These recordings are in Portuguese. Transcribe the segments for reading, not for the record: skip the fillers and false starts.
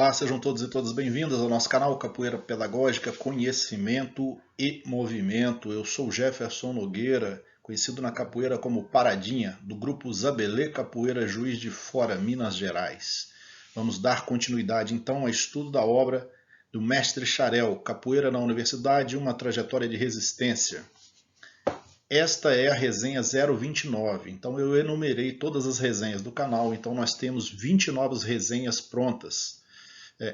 Olá, sejam todos e todas bem-vindas ao nosso canal Capoeira Pedagógica, Conhecimento e Movimento. Eu sou Jefferson Nogueira, conhecido na capoeira como Paradinha, do grupo Zabelê Capoeira Juiz de Fora, Minas Gerais. Vamos dar continuidade então ao estudo da obra do mestre Xarel, Capoeira na Universidade, uma trajetória de resistência. Esta é a resenha 029, então eu enumerei todas as resenhas do canal, então nós temos 29 resenhas prontas.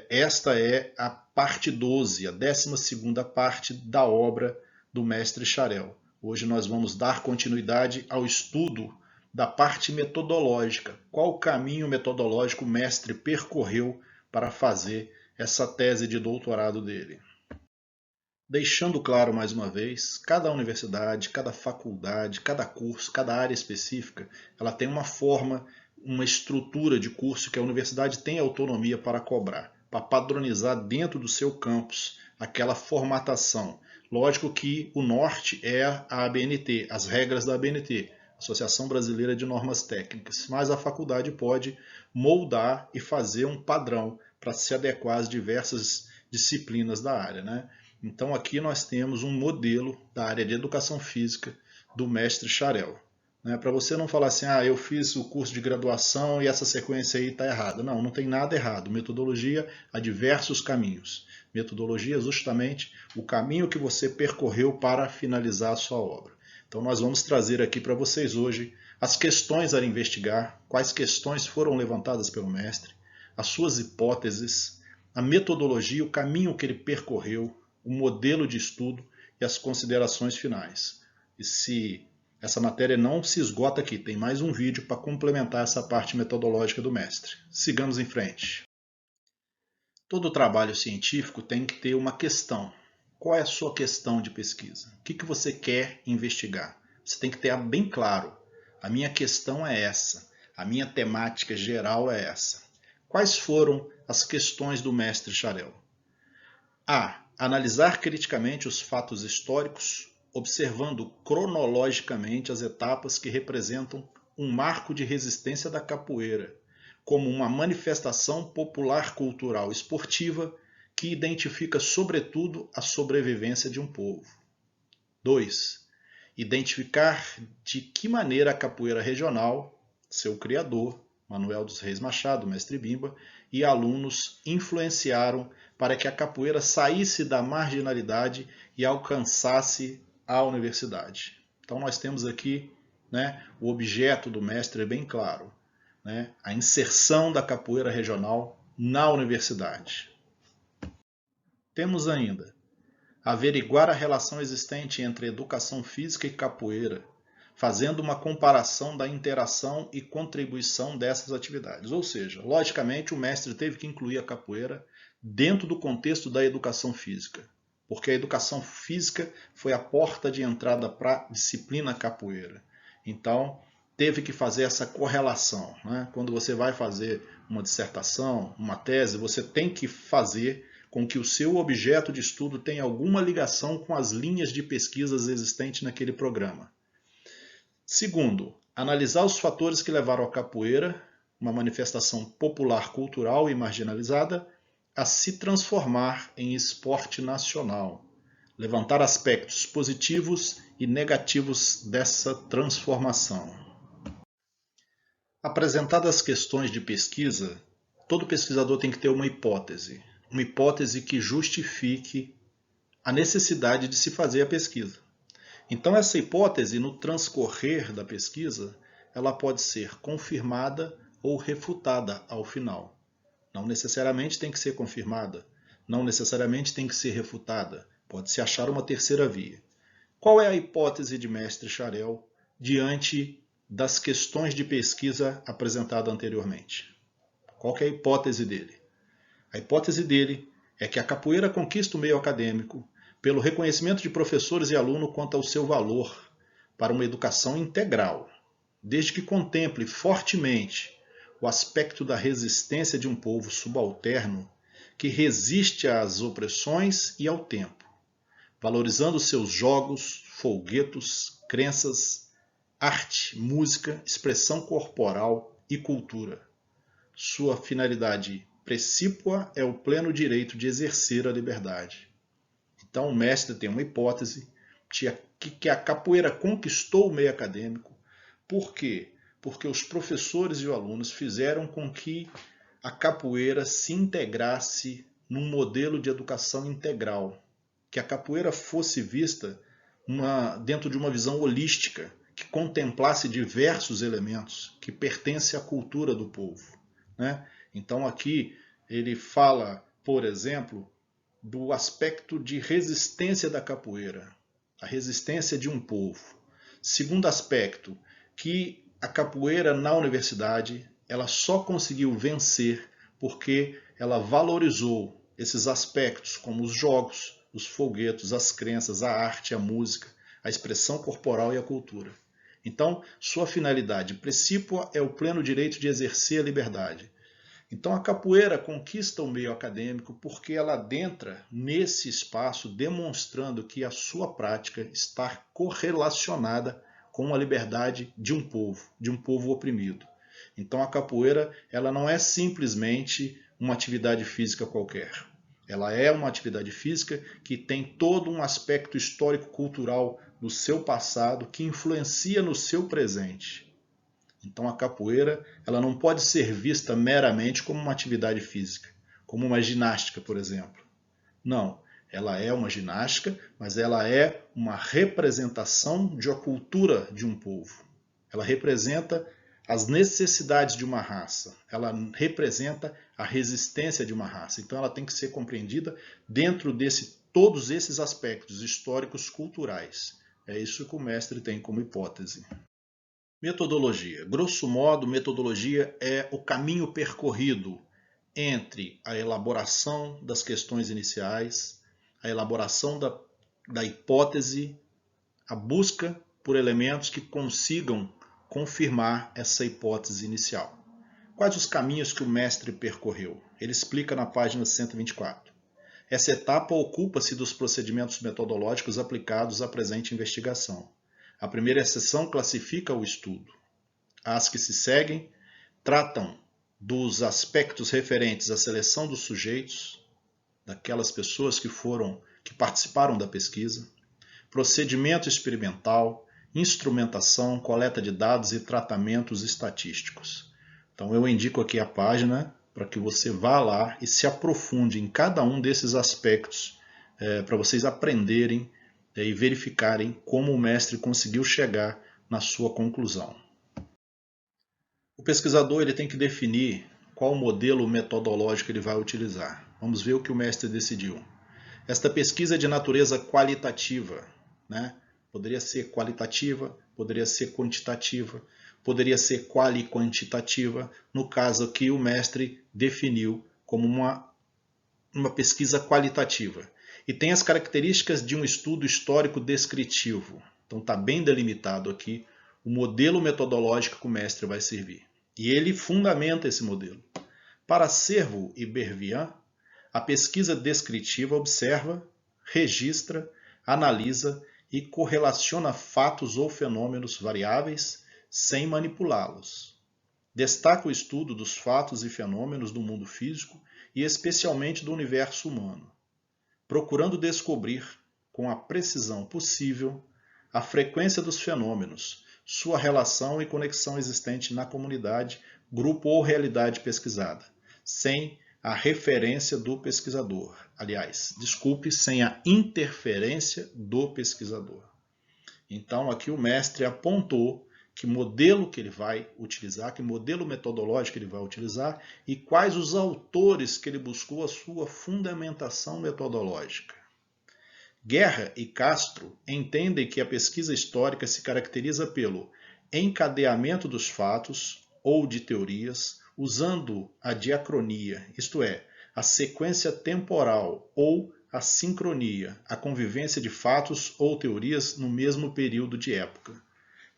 Esta é a parte 12, a 12ª parte da obra do mestre Xarel. Hoje nós vamos dar continuidade ao estudo da parte metodológica. Qual caminho metodológico o mestre percorreu para fazer essa tese de doutorado dele? Deixando claro mais uma vez, cada universidade, cada faculdade, cada curso, cada área específica, ela tem uma forma, uma estrutura de curso que a universidade tem autonomia para cobrar, para padronizar dentro do seu campus aquela formatação. Lógico que o norte é a ABNT, as regras da ABNT, Associação Brasileira de Normas Técnicas, mas a faculdade pode moldar e fazer um padrão para se adequar às diversas disciplinas da área, né? Então aqui nós temos um modelo da área de educação física do mestre Xarel. Para você não falar assim, eu fiz o curso de graduação e essa sequência aí está errada. Não, não tem nada errado. Metodologia há diversos caminhos. Metodologia é justamente o caminho que você percorreu para finalizar a sua obra. Então nós vamos trazer aqui para vocês hoje as questões a investigar, quais questões foram levantadas pelo mestre, as suas hipóteses, a metodologia, o caminho que ele percorreu, o modelo de estudo e as considerações finais. E se essa matéria não se esgota aqui, tem mais um vídeo para complementar essa parte metodológica do mestre. Sigamos em frente. Todo trabalho científico tem que ter uma questão. Qual é a sua questão de pesquisa? O que você quer investigar? Você tem que ter bem claro. A minha questão é essa. A minha temática geral é essa. Quais foram as questões do mestre Xarel? Analisar criticamente os fatos históricos, observando cronologicamente as etapas que representam um marco de resistência da capoeira, como uma manifestação popular cultural esportiva que identifica sobretudo a sobrevivência de um povo. 2. Identificar de que maneira a capoeira regional, seu criador, Manuel dos Reis Machado, mestre Bimba, e alunos influenciaram para que a capoeira saísse da marginalidade e alcançasse a universidade. Então nós temos aqui o objeto do mestre bem claro, a inserção da capoeira regional na universidade. Temos ainda averiguar a relação existente entre educação física e capoeira, fazendo uma comparação da interação e contribuição dessas atividades. Ou seja, logicamente o mestre teve que incluir a capoeira dentro do contexto da educação física, porque a educação física foi a porta de entrada para a disciplina capoeira. Então, teve que fazer essa correlação. Quando você vai fazer uma dissertação, uma tese, você tem que fazer com que o seu objeto de estudo tenha alguma ligação com as linhas de pesquisas existentes naquele programa. Segundo, analisar os fatores que levaram a capoeira, uma manifestação popular cultural e marginalizada, a se transformar em esporte nacional. Levantar aspectos positivos e negativos dessa transformação. Apresentadas as questões de pesquisa, todo pesquisador tem que ter uma hipótese que justifique a necessidade de se fazer a pesquisa. Então essa hipótese, no transcorrer da pesquisa, ela pode ser confirmada ou refutada ao final. Não necessariamente tem que ser confirmada, não necessariamente tem que ser refutada, pode-se achar uma terceira via. Qual é a hipótese de mestre Xarel diante das questões de pesquisa apresentadas anteriormente? Qual que é a hipótese dele? A hipótese dele é que a capoeira conquista o meio acadêmico pelo reconhecimento de professores e alunos quanto ao seu valor para uma educação integral, desde que contemple fortemente o aspecto da resistência de um povo subalterno que resiste às opressões e ao tempo, valorizando seus jogos, folguetos, crenças, arte, música, expressão corporal e cultura. Sua finalidade Precípua é o pleno direito de exercer a liberdade. Então o mestre tem uma hipótese que a capoeira conquistou o meio acadêmico. Por quê? Porque os professores e os alunos fizeram com que a capoeira se integrasse num modelo de educação integral, que a capoeira fosse vista dentro de uma visão holística, que contemplasse diversos elementos que pertencem à cultura do povo, né? Então aqui ele fala, por exemplo, do aspecto de resistência da capoeira, a resistência de um povo. Segundo aspecto, que a capoeira na universidade ela só conseguiu vencer porque ela valorizou esses aspectos como os jogos, os folguetos, as crenças, a arte, a música, a expressão corporal e a cultura. Então, sua finalidade precípua é o pleno direito de exercer a liberdade. Então, a capoeira conquista o meio acadêmico porque ela adentra nesse espaço demonstrando que a sua prática está correlacionada com a liberdade de um povo oprimido. Então, a capoeira ela não é simplesmente uma atividade física qualquer. Ela é uma atividade física que tem todo um aspecto histórico-cultural no seu passado que influencia no seu presente. Então a capoeira ela não pode ser vista meramente como uma atividade física, como uma ginástica, por exemplo. Não, ela é uma ginástica, mas ela é uma representação de uma cultura de um povo. Ela representa as necessidades de uma raça, ela representa a resistência de uma raça. Então ela tem que ser compreendida dentro de todos esses aspectos históricos culturais. É isso que o mestre tem como hipótese. Metodologia. Grosso modo, metodologia é o caminho percorrido entre a elaboração das questões iniciais, a elaboração da hipótese, a busca por elementos que consigam confirmar essa hipótese inicial. Quais os caminhos que o mestre percorreu? Ele explica na página 124. Essa etapa ocupa-se dos procedimentos metodológicos aplicados à presente investigação. A primeira seção classifica o estudo. As que se seguem tratam dos aspectos referentes à seleção dos sujeitos, daquelas pessoas que participaram da pesquisa, procedimento experimental, instrumentação, coleta de dados e tratamentos estatísticos. Então eu indico aqui a página para que você vá lá e se aprofunde em cada um desses aspectos, para vocês aprenderem e verificarem como o mestre conseguiu chegar na sua conclusão. O pesquisador ele tem que definir qual modelo metodológico ele vai utilizar. Vamos ver o que o mestre decidiu. Esta pesquisa é de natureza qualitativa, né? Poderia ser qualitativa, poderia ser quantitativa, poderia ser quali-quantitativa, no caso aqui o mestre definiu como uma pesquisa qualitativa. E tem as características de um estudo histórico descritivo. Então está bem delimitado aqui o modelo metodológico que o mestre vai servir. E ele fundamenta esse modelo. Para Cervo e Bervian, a pesquisa descritiva observa, registra, analisa e correlaciona fatos ou fenômenos variáveis sem manipulá-los. Destaca o estudo dos fatos e fenômenos do mundo físico e especialmente do universo humano, procurando descobrir, com a precisão possível, a frequência dos fenômenos, sua relação e conexão existente na comunidade, grupo ou realidade pesquisada, sem a referência do pesquisador. Aliás, desculpe, sem a interferência do pesquisador. Então, aqui o mestre apontou que modelo que ele vai utilizar, que modelo metodológico ele vai utilizar e quais os autores que ele buscou a sua fundamentação metodológica. Guerra e Castro entendem que a pesquisa histórica se caracteriza pelo encadeamento dos fatos ou de teorias, usando a diacronia, isto é, a sequência temporal ou a sincronia, a convivência de fatos ou teorias no mesmo período de época.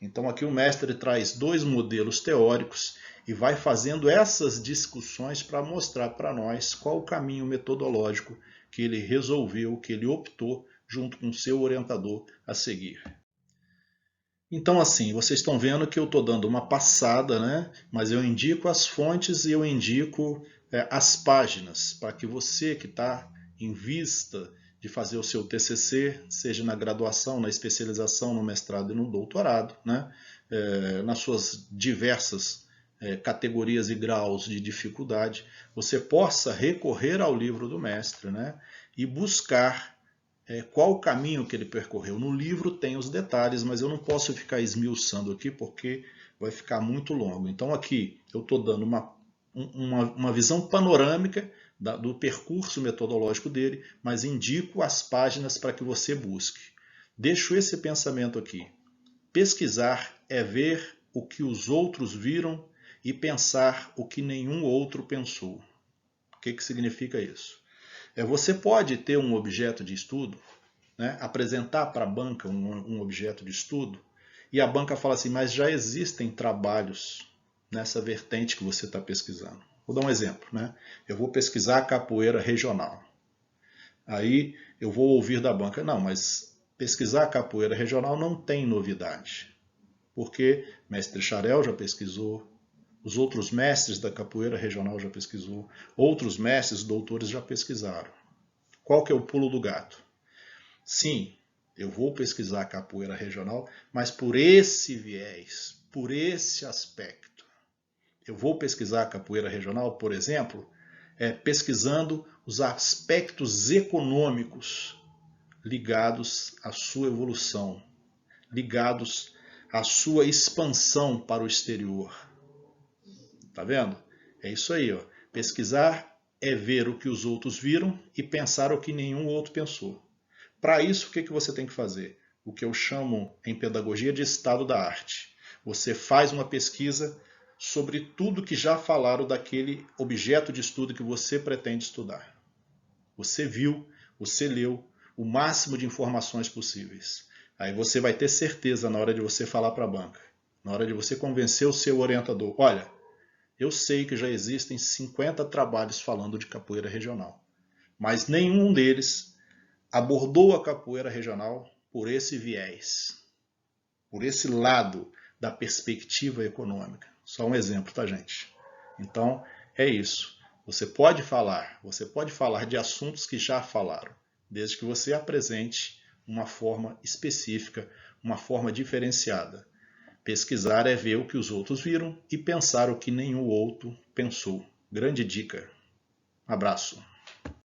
Então aqui o mestre traz dois modelos teóricos e vai fazendo essas discussões para mostrar para nós qual o caminho metodológico que ele resolveu, que ele optou junto com seu orientador a seguir. Então assim, vocês estão vendo que eu estou dando uma passada, né? Mas eu indico as fontes e eu indico as páginas para que você que está em vista de fazer o seu TCC, seja na graduação, na especialização, no mestrado e no doutorado, né? Nas suas diversas categorias e graus de dificuldade, você possa recorrer ao livro do mestre, né? E buscar qual o caminho que ele percorreu. No livro tem os detalhes, mas eu não posso ficar esmiuçando aqui porque vai ficar muito longo. Então aqui eu estou dando uma visão panorâmica do percurso metodológico dele, mas indico as páginas para que você busque. Deixo esse pensamento aqui. Pesquisar é ver o que os outros viram e pensar o que nenhum outro pensou. O que significa isso? Você pode ter um objeto de estudo, né, apresentar para a banca um objeto de estudo, e a banca fala assim, mas já existem trabalhos nessa vertente que você está pesquisando. Vou dar um exemplo. Né? Eu vou pesquisar capoeira regional. Aí eu vou ouvir da banca, não, mas pesquisar capoeira regional não tem novidade. Porque mestre Xarel já pesquisou, os outros mestres da capoeira regional já pesquisou, outros mestres, doutores já pesquisaram. Qual que é o pulo do gato? Sim, eu vou pesquisar a capoeira regional, mas por esse viés, por esse aspecto. Eu vou pesquisar a capoeira regional, por exemplo, pesquisando os aspectos econômicos ligados à sua evolução, ligados à sua expansão para o exterior. Tá vendo? É isso aí, ó. Pesquisar é ver o que os outros viram e pensar o que nenhum outro pensou. Para isso, o que você tem que fazer? O que eu chamo em pedagogia de estado da arte. Você faz uma pesquisa sobre tudo que já falaram daquele objeto de estudo que você pretende estudar. Você viu, você leu o máximo de informações possíveis. Aí você vai ter certeza na hora de você falar para a banca, na hora de você convencer o seu orientador. Olha, eu sei que já existem 50 trabalhos falando de capoeira regional, mas nenhum deles abordou a capoeira regional por esse viés, por esse lado da perspectiva econômica. Só um exemplo, tá, gente? Então, é isso. Você pode falar de assuntos que já falaram, desde que você apresente uma forma específica, uma forma diferenciada. Pesquisar é ver o que os outros viram e pensar o que nenhum outro pensou. Grande dica. Abraço.